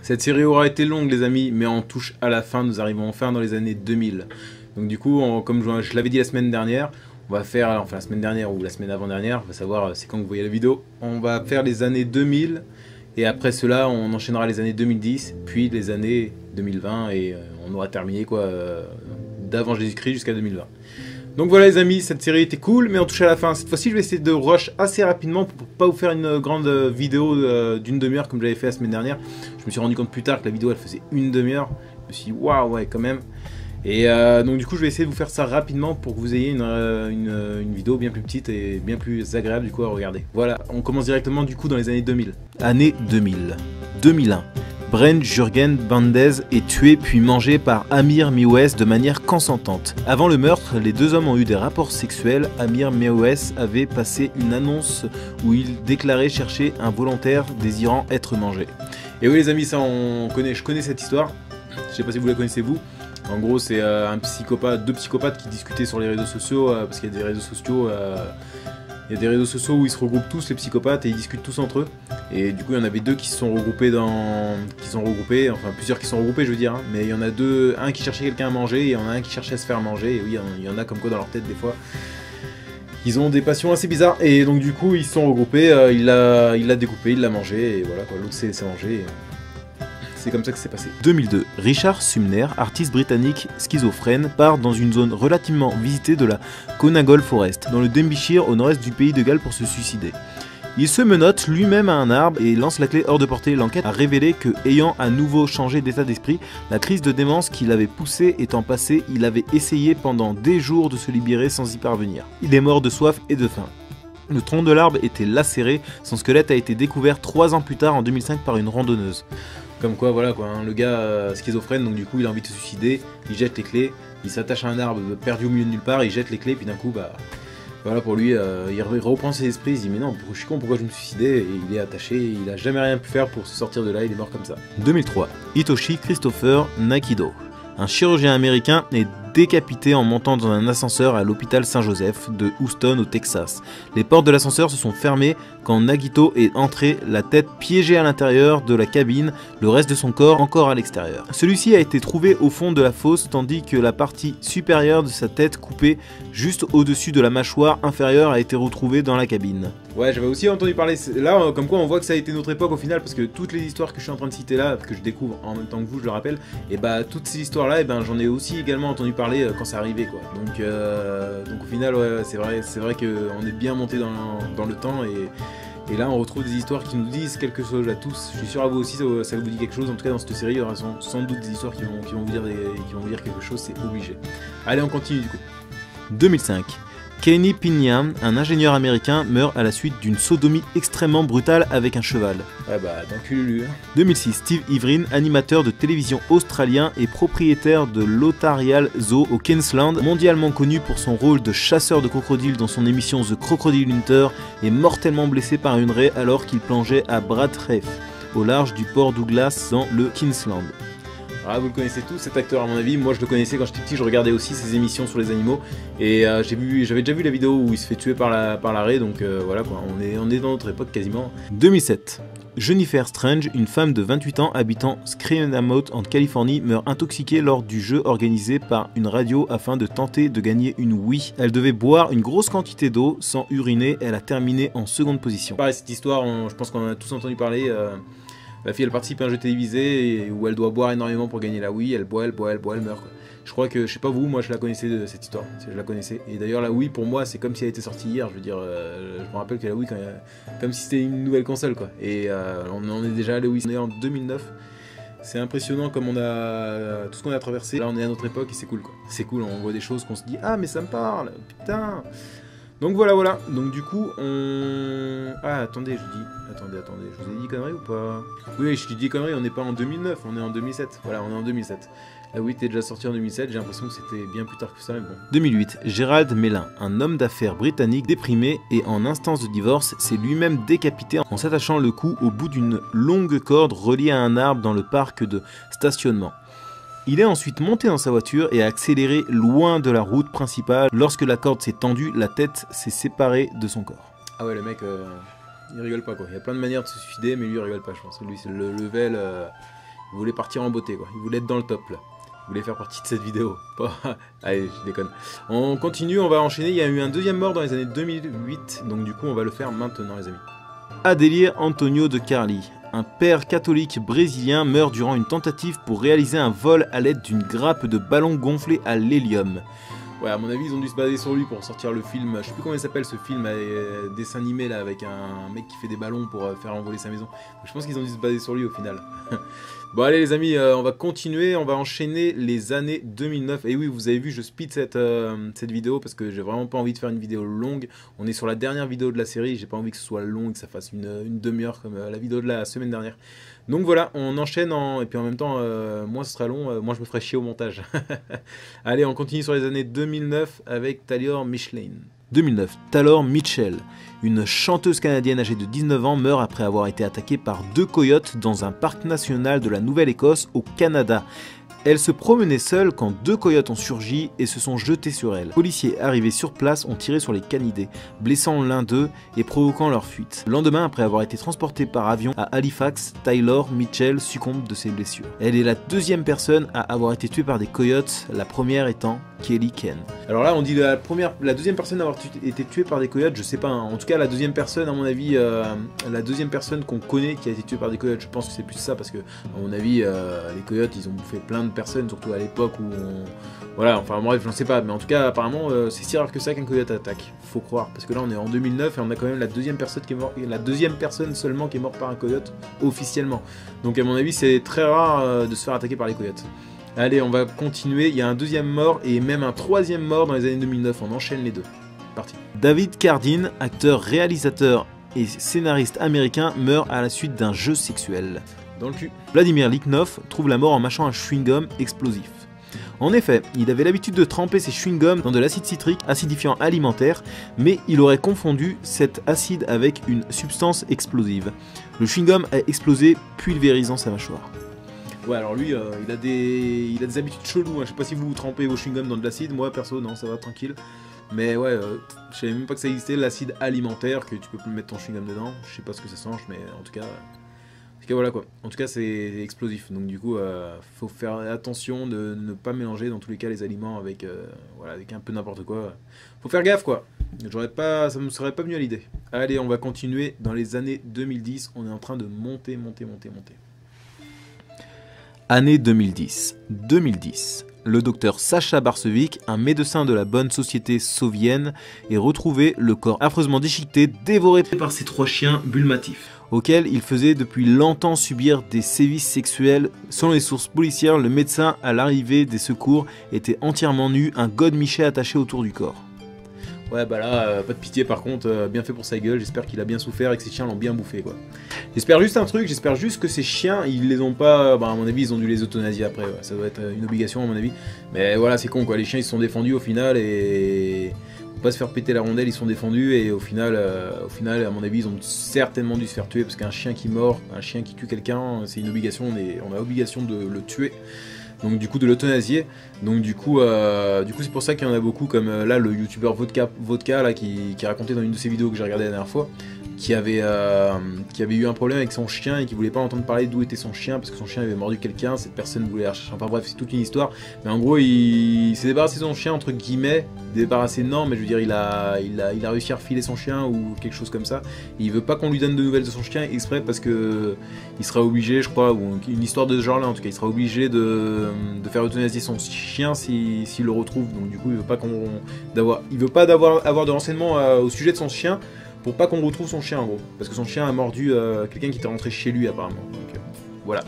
Cette série aura été longue les amis, mais on touche à la fin, nous arrivons enfin dans les années 2000. Donc du coup, comme je l'avais dit la semaine dernière, on va faire, enfin la semaine dernière ou la semaine avant-dernière, on va savoir c'est quand vous voyez la vidéo, on va faire les années 2000, et après cela on enchaînera les années 2010, puis les années 2020, et on aura terminé quoi, d'avant Jésus-Christ jusqu'à 2020. Donc voilà les amis, cette série était cool, mais on touche à la fin. Cette fois-ci, je vais essayer de rush assez rapidement pour pas vous faire une grande vidéo d'une demi-heure comme j'avais fait la semaine dernière. Je me suis rendu compte plus tard que la vidéo elle faisait une demi-heure. Je me suis dit waouh, ouais, quand même. Et donc du coup, je vais essayer de vous faire ça rapidement pour que vous ayez une vidéo bien plus petite et bien plus agréable du coup à regarder. Voilà, on commence directement du coup dans les années 2000. Année 2000. 2001. Brent Jürgen Bandez est tué puis mangé par Amir Mewes de manière consentante. Avant le meurtre, les deux hommes ont eu des rapports sexuels. Amir Mewes avait passé une annonce où il déclarait chercher un volontaire désirant être mangé. Et oui les amis, ça je connais cette histoire. Je sais pas si vous la connaissez vous. En gros, c'est deux psychopathes qui discutaient sur les réseaux sociaux parce qu'il y a des réseaux sociaux. Il y a des réseaux sociaux où ils se regroupent tous, les psychopathes, et ils discutent tous entre eux. Et du coup, il y en avait deux qui se sont regroupés enfin plusieurs qui sont regroupés, je veux dire. Hein. Mais il y en a deux, un qui cherchait quelqu'un à manger, et il y en a un qui cherchait à se faire manger. Et oui, il y en a comme quoi dans leur tête des fois. Ils ont des passions assez bizarres. Et donc du coup, ils se sont regroupés, il l'a découpé, il l'a mangé, et voilà quoi, l'autre s'est mangé. C'est comme ça que c'est passé. 2002. Richard Sumner, artiste britannique schizophrène, part dans une zone relativement visitée de la Conagall Forest, dans le Denbighshire au nord-est du pays de Galles pour se suicider. Il se menotte lui-même à un arbre et lance la clé hors de portée. L'enquête a révélé que, ayant à nouveau changé d'état d'esprit, la crise de démence qui l'avait poussé étant passée, il avait essayé pendant des jours de se libérer sans y parvenir. Il est mort de soif et de faim. Le tronc de l'arbre était lacéré, son squelette a été découvert 3 ans plus tard en 2005 par une randonneuse. Comme quoi, voilà quoi, hein, le gars schizophrène, donc du coup il a envie de se suicider, il jette les clés, il s'attache à un arbre perdu au milieu de nulle part, il jette les clés, puis d'un coup, bah voilà pour lui, il reprend ses esprits, il se dit mais non, je suis con, pourquoi je me suis suicidé, et il est attaché, il a jamais rien pu faire pour se sortir de là, il est mort comme ça. 2003. Hitoshi Christopher Nakido. Un chirurgien américain est décapité en montant dans un ascenseur à l'hôpital Saint-Joseph de Houston au Texas. Les portes de l'ascenseur se sont fermées quand Nagito est entré, la tête piégée à l'intérieur de la cabine, le reste de son corps encore à l'extérieur. Celui-ci a été trouvé au fond de la fosse tandis que la partie supérieure de sa tête coupée juste au-dessus de la mâchoire inférieure a été retrouvée dans la cabine. Ouais, j'avais aussi entendu parler, là comme quoi on voit que ça a été notre époque au final, parce que toutes les histoires que je suis en train de citer là, que je découvre en même temps que vous, je le rappelle, et bah toutes ces histoires là, et ben j'en ai aussi également entendu parler quand ça arrivait quoi. Donc au final ouais, c'est vrai qu'on est bien monté dans le temps, et là on retrouve des histoires qui nous disent quelque chose à tous. Je suis sûr à vous aussi ça vous dit quelque chose. En tout cas dans cette série il y aura sans doute des histoires qui vont vous dire quelque chose, c'est obligé. Allez, on continue du coup. 2005. Kenny Pinham, un ingénieur américain, meurt à la suite d'une sodomie extrêmement brutale avec un cheval. Ouais bah, d'enculé. 2006. Steve Ivrin, animateur de télévision australien et propriétaire de l'Otarial Zoo au Queensland, mondialement connu pour son rôle de chasseur de crocodiles dans son émission The Crocodile Hunter, est mortellement blessé par une raie alors qu'il plongeait à Bradreath, au large du port Douglas dans le Queensland. Ah, vous le connaissez tous cet acteur à mon avis, moi je le connaissais quand j'étais petit, je regardais aussi ses émissions sur les animaux, et j'avais déjà vu la vidéo où il se fait tuer par la raie, donc voilà quoi, on est dans notre époque quasiment. 2007. Jennifer Strange, une femme de 28 ans habitant Screamouth en Californie, meurt intoxiquée lors du jeu organisé par une radio afin de tenter de gagner une Wii. Elle devait boire une grosse quantité d'eau sans uriner, elle a terminé en seconde position. Pareil, cette histoire, je pense qu'on en a tous entendu parler. La fille elle participe à un jeu télévisé où elle doit boire énormément pour gagner la Wii, elle boit, elle meurt quoi. Je crois que, je sais pas vous, moi je la connaissais de cette histoire, je la connaissais. Et d'ailleurs la Wii pour moi c'est comme si elle était sortie hier, je veux dire, je me rappelle que la Wii comme si c'était une nouvelle console quoi. Et on en est déjà allé, oui, on est en 2009. C'est impressionnant comme on a tout ce qu'on a traversé, là on est à notre époque et c'est cool quoi. C'est cool, on voit des choses qu'on se dit ah mais ça me parle, putain. Donc voilà, donc du coup on... Ah attendez, attendez, je vous ai dit conneries ou pas? Oui, je te dis conneries, on n'est pas en 2009, on est en 2007, voilà, on est en 2007. La Wii était déjà sortie en 2007, j'ai l'impression que c'était bien plus tard que ça, mais bon. 2008, Gerald Mellin, un homme d'affaires britannique déprimé et en instance de divorce, s'est lui-même décapité en s'attachant le cou au bout d'une longue corde reliée à un arbre dans le parc de stationnement. Il est ensuite monté dans sa voiture et a accéléré loin de la route principale. Lorsque la corde s'est tendue, la tête s'est séparée de son corps. Ah ouais, le mec, il rigole pas quoi. Il y a plein de manières de se suicider, mais lui il rigole pas, je pense. Lui c'est le level, Il voulait partir en beauté, quoi. Il voulait être dans le top, là. Il voulait faire partie de cette vidéo. Bon, allez, je déconne. On continue, on va enchaîner. Il y a eu un deuxième mort dans les années 2008. Donc du coup, on va le faire maintenant, les amis. Adélire Antonio de Carli. Un père catholique brésilien meurt durant une tentative pour réaliser un vol à l'aide d'une grappe de ballon gonflé à l'hélium. Ouais, à mon avis, ils ont dû se baser sur lui pour sortir le film. Je sais plus comment il s'appelle ce film, dessin animé là, avec un mec qui fait des ballons pour faire envoler sa maison. Je pense qu'ils ont dû se baser sur lui au final. Bon, allez les amis, on va continuer, on va enchaîner les années 2009. Et oui, vous avez vu, je speed cette vidéo parce que j'ai vraiment pas envie de faire une vidéo longue. On est sur la dernière vidéo de la série, j'ai pas envie que ce soit long, que ça fasse une demi-heure comme la vidéo de la semaine dernière. Donc voilà, on enchaîne et puis en même temps, moi ce sera long, moi je me ferai chier au montage. Allez, on continue sur les années 2009 avec Taylor Michelin. 2009, Taylor Mitchell, une chanteuse canadienne âgée de 19 ans, meurt après avoir été attaquée par 2 coyotes dans un parc national de la Nouvelle-Écosse au Canada. Elle se promenait seule quand 2 coyotes ont surgi et se sont jetés sur elle. Les policiers arrivés sur place ont tiré sur les canidés, blessant l'un d'eux et provoquant leur fuite. Le lendemain, après avoir été transportée par avion à Halifax, Taylor Mitchell succombe de ses blessures. Elle est la deuxième personne à avoir été tuée par des coyotes, la première étant Kelly Ken. Alors là, on dit la deuxième personne à avoir été tuée par des coyotes, je sais pas, hein. En tout cas la deuxième personne, à mon avis, la deuxième personne qu'on connaît qui a été tuée par des coyotes, je pense que c'est plus ça, parce que à mon avis, les coyotes, ils ont bouffé plein de personnes, surtout à l'époque où voilà, enfin bref, j'en sais pas, mais en tout cas, apparemment, c'est si rare que ça qu'un coyote attaque, faut croire, parce que là, on est en 2009 et on a quand même la deuxième personne qui est morte, la deuxième personne seulement qui est morte par un coyote, officiellement. Donc à mon avis, c'est très rare de se faire attaquer par les coyotes. Allez, on va continuer. Il y a un deuxième mort et même un troisième mort dans les années 2009. On enchaîne les deux. Parti. David Carradine, acteur, réalisateur et scénariste américain, meurt à la suite d'un jeu sexuel. Dans le cul. Vladimir Liknov trouve la mort en mâchant un chewing-gum explosif. En effet, il avait l'habitude de tremper ses chewing-gums dans de l'acide citrique, acidifiant alimentaire, mais il aurait confondu cet acide avec une substance explosive. Le chewing-gum a explosé, pulvérisant sa mâchoire. Ouais, alors lui, il a des habitudes cheloues, hein. Je sais pas si vous trempez vos chewing-gums dans de l'acide, moi perso, non, ça va tranquille. Mais ouais, je savais même pas que ça existait, l'acide alimentaire, que tu peux plus mettre ton chewing-gum dedans. Je sais pas ce que ça change, mais en tout cas voilà quoi. En tout cas, c'est explosif, donc du coup, faut faire attention de ne pas mélanger dans tous les cas les aliments avec, voilà, avec un peu n'importe quoi. Faut faire gaffe quoi. Ça me serait pas venu à l'idée. Allez, on va continuer dans les années 2010, on est en train de monter. Année 2010. 2010. Le docteur Sacha Barsevik, un médecin de la bonne société sovienne, est retrouvé le corps affreusement déchiqueté, dévoré par ses 3 chiens bulmatifs, auxquels il faisait depuis longtemps subir des sévices sexuels. Selon les sources policières, le médecin, à l'arrivée des secours, était entièrement nu, un godemichet attaché autour du corps. Ouais, bah là, pas de pitié par contre, bien fait pour sa gueule, j'espère qu'il a bien souffert et que ses chiens l'ont bien bouffé quoi. J'espère juste un truc, j'espère juste que ces chiens, ils les ont pas, bah à mon avis ils ont dû les euthanasier après, ouais. Ça doit être une obligation à mon avis. Mais voilà, c'est con quoi, les chiens ils se sont défendus au final et... Faut pas se faire péter la rondelle, ils sont défendus et au final, à mon avis ils ont certainement dû se faire tuer parce qu'un chien qui mord, un chien qui tue quelqu'un, c'est une obligation, on a obligation de le tuer. Donc du coup de l'euthanasier. Donc du coup c'est pour ça qu'il y en a beaucoup comme là le youtubeur Vodka là, qui racontait dans une de ses vidéos que j'ai regardé la dernière fois qui avait eu un problème avec son chien et qui voulait pas entendre parler d'où était son chien parce que son chien avait mordu quelqu'un, cette personne voulait chercher, enfin bref c'est toute une histoire, mais en gros il s'est débarrassé de son chien entre guillemets, débarrassé non mais je veux dire il a réussi à refiler son chien ou quelque chose comme ça, et il veut pas qu'on lui donne de nouvelles de son chien exprès parce que il sera obligé je crois, ou une histoire de ce genre là en tout cas, il sera obligé de faire euthanasier son chien s'il le retrouve, donc du coup il veut pas avoir de renseignements au sujet de son chien pour pas qu'on retrouve son chien en gros, parce que son chien a mordu quelqu'un qui était rentré chez lui apparemment, donc voilà.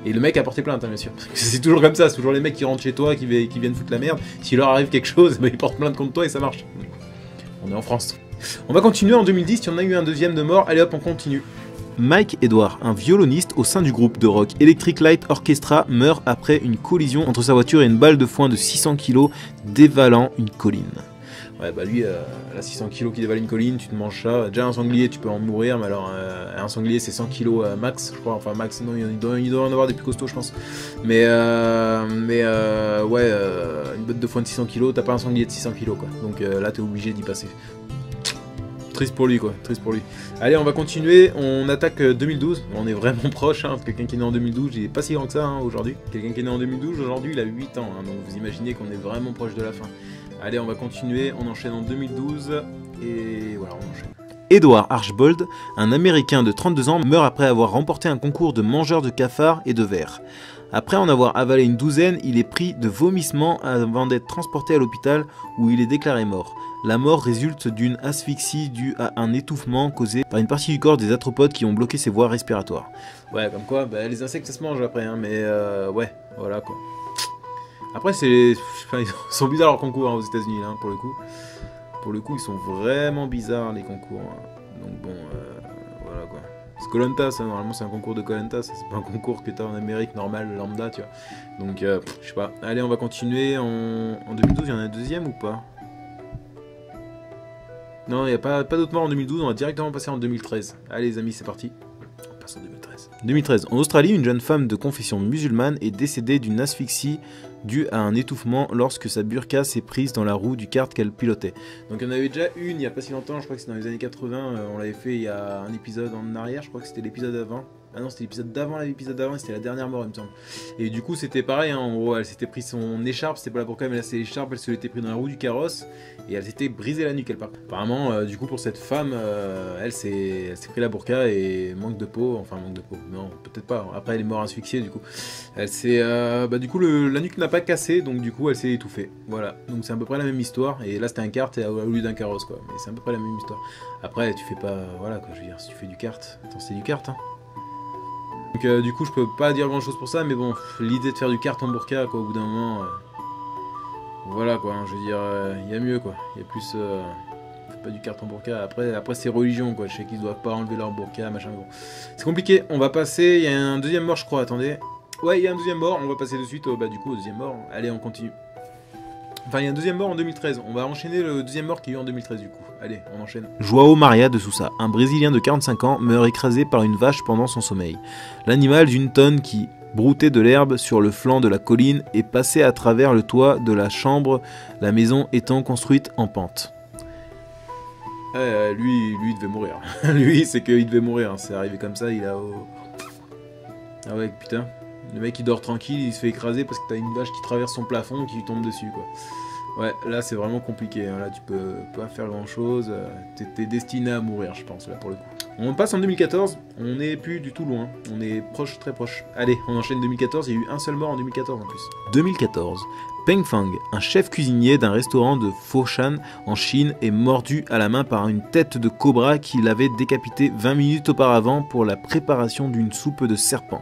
Et le mec a porté plainte hein, bien sûr, c'est toujours comme ça, c'est toujours les mecs qui rentrent chez toi, qui viennent foutre la merde, s'il leur arrive quelque chose, bah, ils portent plainte contre toi et ça marche. On est en France. On va continuer en 2010, il y en a eu un deuxième de mort, allez hop on continue. Mike Edward, un violoniste au sein du groupe de rock Electric Light Orchestra, meurt après une collision entre sa voiture et une balle de foin de 600 kg dévalant une colline. Ouais bah lui, là 600 kg qui dévale une colline, tu te manges ça. Déjà un sanglier tu peux en mourir, mais alors un sanglier c'est 100 kg max, je crois, enfin max, non il doit en avoir des plus costauds je pense. Mais ouais, une botte de foin de 600 kg, t'as pas un sanglier de 600 kg quoi, donc là t'es obligé d'y passer. Triste pour lui quoi, triste pour lui. Allez, on va continuer, on attaque 2012, on est vraiment proche, hein, quelqu'un qui est né en 2012, il est pas si grand que ça hein, aujourd'hui. Quelqu'un qui est né en 2012, aujourd'hui il a 8 ans, hein, donc vous imaginez qu'on est vraiment proche de la fin. Allez, on va continuer, on enchaîne en 2012, et voilà, on enchaîne. Edward Archbold, un Américain de 32 ans, meurt après avoir remporté un concours de mangeur de cafards et de vers. Après en avoir avalé une douzaine, il est pris de vomissements avant d'être transporté à l'hôpital où il est déclaré mort. La mort résulte d'une asphyxie due à un étouffement causé par une partie du corps des arthropodes qui ont bloqué ses voies respiratoires. Ouais, comme quoi, bah, les insectes ça se mange après, hein, mais ouais, voilà quoi. Après, enfin, ils sont bizarres leurs concours hein, aux États-Unis, hein, pour le coup. Pour le coup, ils sont vraiment bizarres les concours. Hein. Donc bon, voilà quoi. C'est Koh-Lanta, ça, normalement c'est un concours de Koh-Lanta, ça c'est pas un concours que t'as en Amérique normal, lambda, tu vois. Donc, je sais pas. Allez, on va continuer en 2012, il y en a un deuxième ou pas? Non, il n'y a pas d'autres morts en 2012, on va directement passer en 2013. Allez les amis, c'est parti. On passe en 2013. 2013. En Australie, une jeune femme de confession musulmane est décédée d'une asphyxie due à un étouffement lorsque sa burqa s'est prise dans la roue du kart qu'elle pilotait. Donc il y en avait déjà une il n'y a pas si longtemps, je crois que c'est dans les années 80, on l'avait fait il y a un épisode en arrière, je crois que c'était l'épisode avant. Ah non, c'était l'épisode d'avant, c'était la dernière mort, il me semble. Et du coup, c'était pareil, hein, en gros, elle s'était pris son écharpe, c'était pas la burqa, mais là c'est l'écharpe, elle se l'était pris dans la roue du carrosse, et elle s'était brisé la nuque, elle part. Apparemment, du coup, pour cette femme, elle s'est pris la burqa et manque de peau, non, peut-être pas, après elle est morte asphyxiée, du coup. Elle s'est, du coup, la nuque n'a pas cassé, donc du coup, elle s'est étouffée. Voilà, donc c'est à peu près la même histoire, et là c'était un kart au lieu d'un carrosse, quoi, mais c'est à peu près la même histoire. Après, tu fais pas, voilà, quoi, je veux dire, si tu fais du kart, attends, c'est du kart, hein. Donc du coup je peux pas dire grand chose pour ça, mais bon, l'idée de faire du kart en burqa quoi, au bout d'un moment, voilà quoi, hein, je veux dire, il y a mieux quoi, il y a plus, fais pas du kart en burqa, après c'est religion quoi, je sais qu'ils doivent pas enlever leur burqa, machin, bon. C'est compliqué, on va passer, il y a un deuxième mort je crois, attendez, ouais il y a un deuxième mort, on va passer de suite au deuxième mort, allez on continue. Enfin, il y a un deuxième mort en 2013. On va enchaîner le deuxième mort qu'il y a eu en 2013 du coup. Allez, on enchaîne. João Maria de Sousa, un Brésilien de 45 ans, meurt écrasé par une vache pendant son sommeil. L'animal d'une tonne qui broutait de l'herbe sur le flanc de la colline est passé à travers le toit de la chambre, la maison étant construite en pente. Lui il devait mourir. Lui, c'est qu'il devait mourir. C'est arrivé comme ça, il a... Ah ouais, putain. Le mec il dort tranquille, il se fait écraser parce que t'as une vache qui traverse son plafond et qui lui tombe dessus quoi. Ouais, là c'est vraiment compliqué, hein. Là tu peux pas faire grand chose, t'es destiné à mourir je pense là pour le coup. On passe en 2014, on n'est plus du tout loin, on est proche, très proche. Allez, on enchaîne 2014, il y a eu un seul mort en 2014 en plus. 2014, Peng Fang, un chef cuisinier d'un restaurant de Foshan en Chine, est mordu à la main par une tête de cobra qu'il avait décapité 20 minutes auparavant pour la préparation d'une soupe de serpent.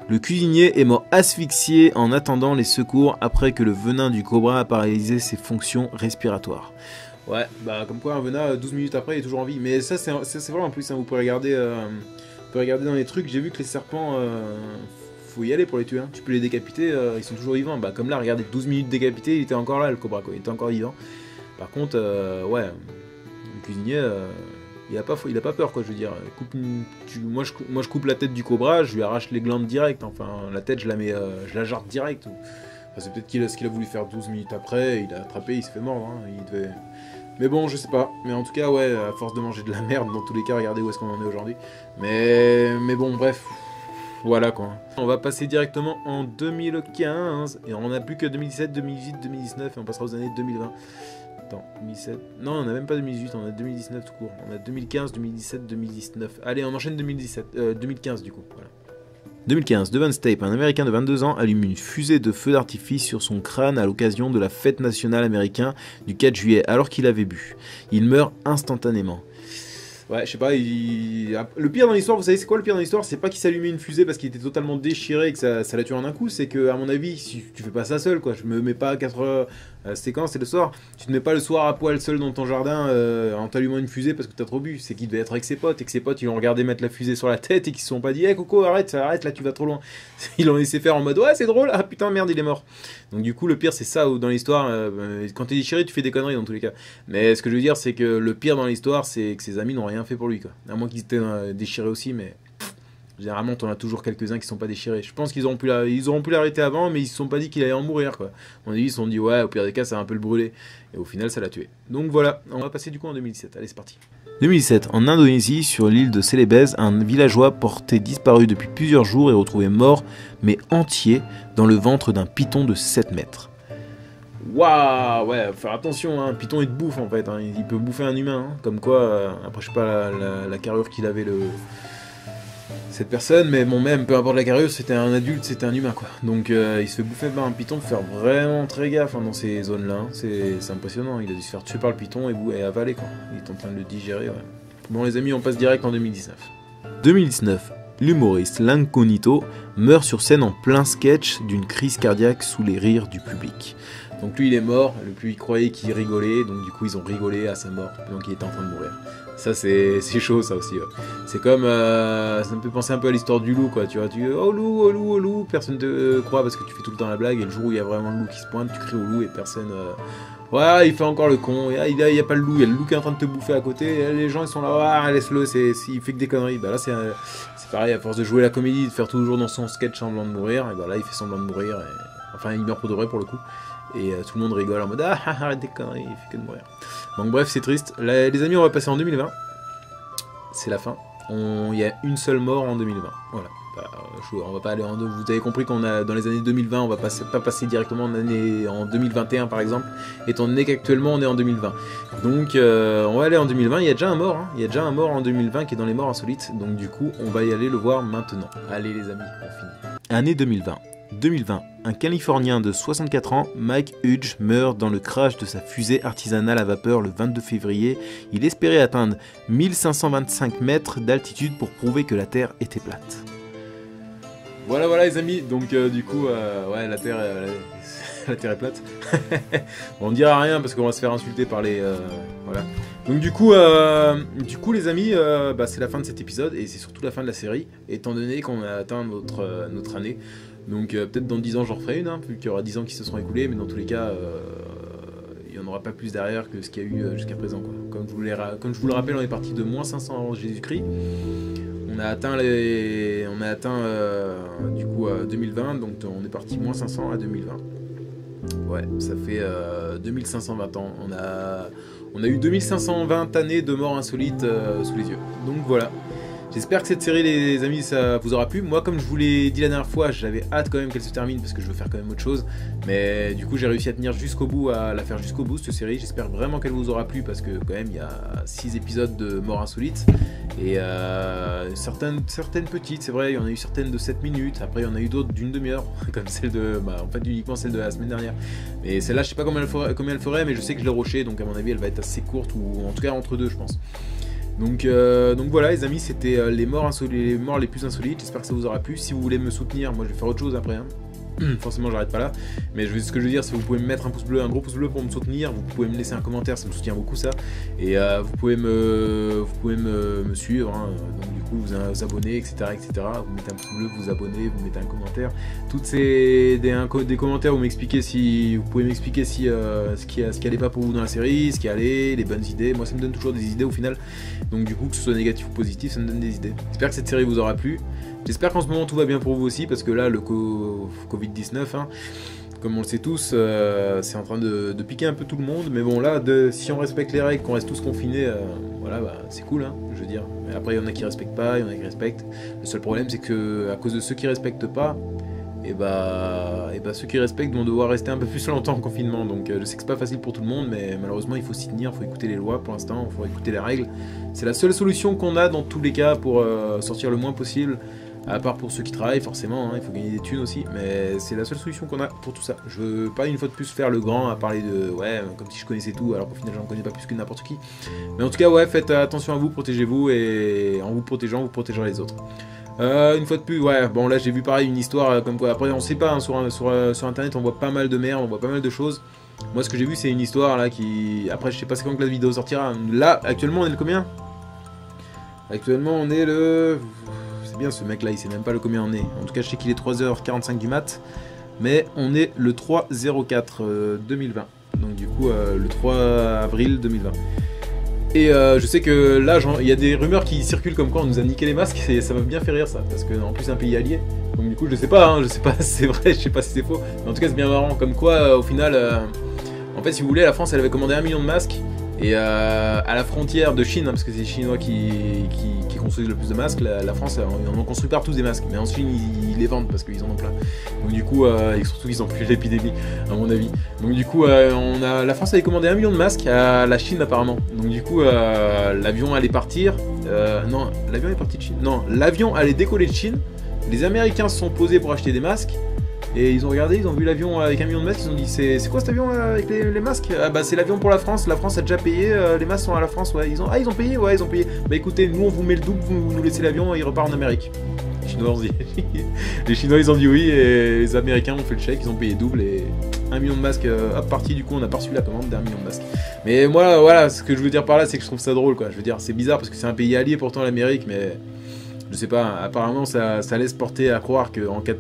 Le cuisinier est mort asphyxié en attendant les secours après que le venin du cobra a paralysé ses fonctions respiratoires. Ouais, bah comme quoi un venin 12 minutes après il est toujours en vie. Mais ça c'est vrai en plus, hein, vous pouvez regarder dans les trucs, j'ai vu que les serpents, faut y aller pour les tuer. Hein. Tu peux les décapiter, ils sont toujours vivants. Bah comme là, regardez, 12 minutes décapité, il était encore là le cobra quoi, il était encore vivant. Par contre, ouais, le cuisinier... il a pas peur quoi, je veux dire. Moi je coupe la tête du cobra, je lui arrache les glandes direct. Enfin la tête je la jarre direct. Enfin, c'est peut-être ce qu'il a voulu faire 12 minutes après. Il a attrapé, il s'est fait mordre. Hein. Mais bon, je sais pas. Mais en tout cas ouais, à force de manger de la merde, dans tous les cas, regardez où est-ce qu'on en est aujourd'hui. Mais bon bref, voilà quoi. On va passer directement en 2015 et on n'a plus que 2017, 2018, 2019 et on passera aux années 2020. Attends, 2007... Non, on n'a même pas 2018, on a 2019 tout court. On a 2015, 2017, 2019. Allez, on enchaîne 2015 du coup. Voilà. 2015, Devon Stape, un Américain de 22 ans, allume une fusée de feu d'artifice sur son crâne à l'occasion de la fête nationale américaine du 4 juillet, alors qu'il avait bu. Il meurt instantanément. Ouais, je sais pas, le pire dans l'histoire, vous savez c'est quoi le pire dans l'histoire? C'est pas qu'il s'allumait une fusée parce qu'il était totalement déchiré et que ça l'a tué en un coup, c'est que, à mon avis, si tu fais pas ça seul, quoi, je me mets pas à 4 heures, c'était quand? C'est le soir. Tu te mets pas le soir à poil seul dans ton jardin en t'allumant une fusée parce que t'as trop bu. C'est qu'il devait être avec ses potes et que ses potes ils l'ont regardé mettre la fusée sur la tête et qu'ils se sont pas dit, hey, Coco, arrête, là tu vas trop loin. Ils l'ont laissé faire en mode, ouais, c'est drôle, ah putain, merde, il est mort. Donc, du coup, le pire, c'est ça dans l'histoire. Quand t'es déchiré, tu fais des conneries dans tous les cas. Mais ce que je veux dire, c'est que le pire dans l'histoire, c'est que ses amis n'ont rien fait pour lui, quoi. À moins qu'ils étaient déchirés aussi, mais généralement t'en as toujours quelques-uns qui sont pas déchirés. Je pense qu'ils auront pu l'arrêter avant, mais ils se sont pas dit qu'il allait en mourir quoi. On a dit, ils se sont dit ouais, au pire des cas ça va un peu le brûler, et au final ça l'a tué. Donc voilà, on va passer du coup en 2017. Allez c'est parti. 2017, en Indonésie, sur l'île de Celebes, un villageois porté disparu depuis plusieurs jours est retrouvé mort, mais entier, dans le ventre d'un python de 7 mètres. Waouh, ouais, faut faire attention, hein. Python il te bouffe en fait, hein. Il peut bouffer un humain, hein. Comme quoi, après je sais pas la carrure qu'il avait cette personne, mais bon, même peu importe la carrure, c'était un adulte, c'était un humain quoi. Donc il se fait bouffer par un python, faut faire vraiment très gaffe, hein, dans ces zones là, hein. C'est impressionnant, il a dû se faire tuer par le python et avaler quoi. Il est en train de le digérer, ouais. Bon les amis, on passe direct en 2019. 2019, l'humoriste L'Incognito meurt sur scène en plein sketch d'une crise cardiaque sous les rires du public. Donc lui il est mort, le public croyait qu'il rigolait, donc du coup ils ont rigolé à sa mort, donc il était en train de mourir. Ça c'est chaud ça aussi, ouais. C'est comme, ça me fait penser un peu à l'histoire du loup quoi, tu vois, oh loup, oh loup, oh loup, personne te croit parce que tu fais tout le temps la blague, et le jour où il y a vraiment le loup qui se pointe, tu cries au loup et personne... Ouais, il fait encore le con, il y a pas le loup, il y a le loup qui est en train de te bouffer à côté, et les gens ils sont là, ah, laisse-le, il fait que des conneries. Bah là c'est pareil, à force de jouer la comédie, de faire toujours dans son sketch semblant de mourir, et bah là il fait semblant de mourir, enfin il meurt pour de vrai pour le coup. Et tout le monde rigole en mode ah arrête des conneries, il fait que de mourir. Donc bref, c'est triste. Là, les amis, on va passer en 2020. C'est la fin. Il y a une seule mort en 2020. Voilà. Bah, on va pas aller en deux. Vous avez compris qu'on a dans les années 2020, on va pas passer directement en 2021 par exemple, étant donné qu'actuellement on est en 2020. Donc on va aller en 2020. Il y a déjà un mort. Hein. Il y a déjà un mort en 2020 qui est dans les morts insolites. Donc du coup, on va y aller le voir maintenant. Allez les amis, on finit. Année 2020. 2020, un Californien de 64 ans, Mike Hughes, meurt dans le crash de sa fusée artisanale à vapeur le 22 février. Il espérait atteindre 1525 mètres d'altitude pour prouver que la Terre était plate. Voilà les amis, donc du coup, ouais, la Terre est plate. Bon, on ne dira rien parce qu'on va se faire insulter par les... voilà. Donc du coup les amis, bah, c'est la fin de cet épisode et c'est surtout la fin de la série, étant donné qu'on a atteint notre année. Donc peut-être dans 10 ans j'en referai une, hein, vu qu'il y aura 10 ans qui se seront écoulés, mais dans tous les cas, il n'y en aura pas plus derrière que ce qu'il y a eu jusqu'à présent, quoi. Comme je vous le rappelle, on est parti de moins 500 avant Jésus-Christ. On a atteint du coup 2020, donc on est parti moins 500 à 2020. Ouais, ça fait 2520 ans. On a eu 2520 années de morts insolites sous les yeux. Donc voilà. J'espère que cette série, les amis, ça vous aura plu. Moi, comme je vous l'ai dit la dernière fois, j'avais hâte quand même qu'elle se termine parce que je veux faire quand même autre chose. Mais du coup, j'ai réussi à tenir jusqu'au bout, à la faire jusqu'au bout, cette série. J'espère vraiment qu'elle vous aura plu parce que quand même, il y a 6 épisodes de morts insolites. Et certaines petites, c'est vrai, il y en a eu certaines de 7 minutes. Après, il y en a eu d'autres d'une demi-heure, comme celle de... Bah, en fait, uniquement celle de la semaine dernière. Mais celle-là, je sais pas combien elle ferait, mais je sais que je l'ai rushée. Donc à mon avis, elle va être assez courte, ou en tout cas entre deux, je pense. Donc voilà les amis, c'était les morts les plus insolites. J'espère que ça vous aura plu. Si vous voulez me soutenir, moi je vais faire autre chose après, hein. Forcément j'arrête pas là, mais ce que je veux dire c'est que vous pouvez me mettre un pouce bleu, un gros pouce bleu pour me soutenir. Vous pouvez me laisser un commentaire, ça me soutient beaucoup ça. Et vous pouvez me suivre, hein. Donc du coup vous abonner, etc., vous mettez un pouce bleu, vous abonnez, vous mettez un commentaire. Toutes ces des commentaires où vous pouvez m'expliquer si ce qui allait pas pour vous dans la série, ce qui allait, les bonnes idées. Moi ça me donne toujours des idées au final. Donc du coup que ce soit négatif ou positif, ça me donne des idées. J'espère que cette série vous aura plu. J'espère qu'en ce moment tout va bien pour vous aussi, parce que là le Covid-19, hein, comme on le sait tous, c'est en train de piquer un peu tout le monde. Mais bon là, si on respecte les règles, qu'on reste tous confinés, voilà, bah, c'est cool, hein, je veux dire. Mais après il y en a qui respectent pas, il y en a qui respectent. Le seul problème c'est que à cause de ceux qui respectent pas, et bah ceux qui respectent vont devoir rester un peu plus longtemps en confinement. Donc je sais que c'est pas facile pour tout le monde, mais malheureusement il faut s'y tenir, il faut écouter les lois pour l'instant, il faut écouter les règles. C'est la seule solution qu'on a dans tous les cas pour sortir le moins possible. À part pour ceux qui travaillent, forcément, hein, il faut gagner des thunes aussi, mais c'est la seule solution qu'on a pour tout ça. Je veux pas une fois de plus faire le grand à parler de... Ouais, comme si je connaissais tout, alors qu'au final j'en connais pas plus que n'importe qui. Mais en tout cas, ouais, faites attention à vous, protégez-vous, et en vous protégeant les autres. Une fois de plus, ouais, bon là j'ai vu pareil une histoire comme quoi, après on sait pas, hein, sur internet on voit pas mal de merde, on voit pas mal de choses. Moi ce que j'ai vu c'est une histoire là qui... Après je sais pas c'est quand que la vidéo sortira. Là, actuellement on est le combien? Actuellement on est le... C'est bien ce mec là, il sait même pas le combien on est. En tout cas je sais qu'il est 3h45 du mat. Mais on est le 3/04 2020. Donc du coup le 3 avril 2020. Et je sais que là il y a des rumeurs qui circulent comme quoi on nous a niqué les masques. Et ça m'a bien fait rire ça. Parce que en plus c'est un pays allié. Donc du coup je sais pas, hein, je sais pas si c'est vrai, je sais pas si c'est faux. Mais en tout cas c'est bien marrant. Comme quoi au final, en fait si vous voulez la France elle avait commandé 1 million de masques. Et à la frontière de Chine, hein, parce que c'est les Chinois qui construisent le plus de masques, la France, on en construit partout des masques, mais en Chine ils les vendent parce qu'ils en ont plein. Donc du coup, et surtout qu'ils ont plus l'épidémie, à mon avis. Donc du coup, la France avait commandé 1 million de masques à la Chine apparemment. Donc du coup, l'avion allait partir. Non, l'avion est parti de Chine. Non, l'avion allait décoller de Chine. Les Américains se sont posés pour acheter des masques. Et ils ont regardé, ils ont vu l'avion avec 1 million de masques, ils ont dit c'est quoi cet avion là, avec les masques? Ah bah c'est l'avion pour la France a déjà payé, les masques sont à la France, ouais. Ils ont payé, ouais ils ont payé. Bah écoutez, nous on vous met le double, vous nous laissez l'avion et il repart en Amérique. Les Chinois, les Chinois ils ont dit oui et les Américains ont fait le chèque, ils ont payé double et 1 million de masques, hop parti, du coup on a pas reçu la commande d'1 million de masques. Mais moi voilà, ce que je veux dire par là c'est que je trouve ça drôle quoi, je veux dire c'est bizarre parce que c'est un pays allié pourtant l'Amérique mais... Je sais pas, apparemment ça laisse porter à croire qu'en cas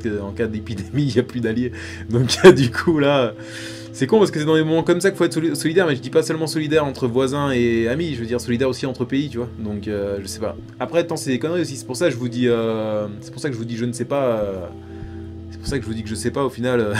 d'épidémie, il n'y a plus d'alliés. Donc du coup là, c'est con parce que c'est dans des moments comme ça qu'il faut être solidaire, mais je dis pas seulement solidaire entre voisins et amis, je veux dire solidaire aussi entre pays, tu vois. Donc je sais pas. Après, tant c'est des conneries aussi, c'est pour ça que je vous dis, je ne sais pas. C'est pour ça que je vous dis que je sais pas au final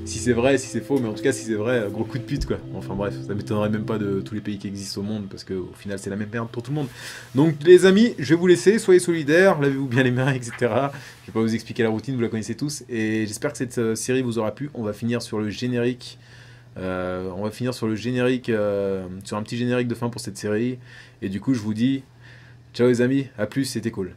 si c'est vrai, si c'est faux, mais en tout cas si c'est vrai, gros coup de pute quoi. Enfin bref, ça m'étonnerait même pas de tous les pays qui existent au monde parce qu'au final c'est la même merde pour tout le monde. Donc les amis, je vais vous laisser, soyez solidaires, lavez-vous bien les mains, etc. Je vais pas vous expliquer la routine, vous la connaissez tous et j'espère que cette série vous aura plu. On va finir sur le générique. Sur un petit générique de fin pour cette série. Et du coup je vous dis, ciao les amis, à plus, c'était cool.